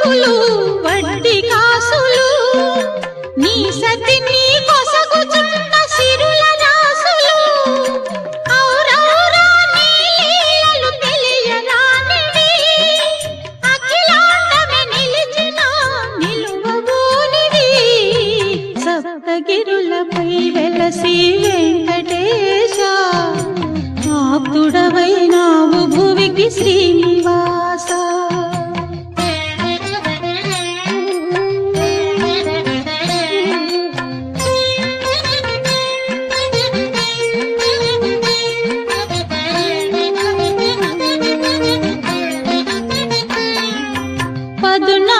కాసులు వడ్డీ కాసులు నీ సతి నీ కొసగుచున్న సిరుల రాసులు ఔరౌరా నీ లీలలు తెలియరానివి అఖిలాండమే నిలిచిన నిలువబోనివి సప్తగిరులపై వెలసి వెంకటేశ ఆప్తుడవైనావు భువికి శ్రీనివాస పదునా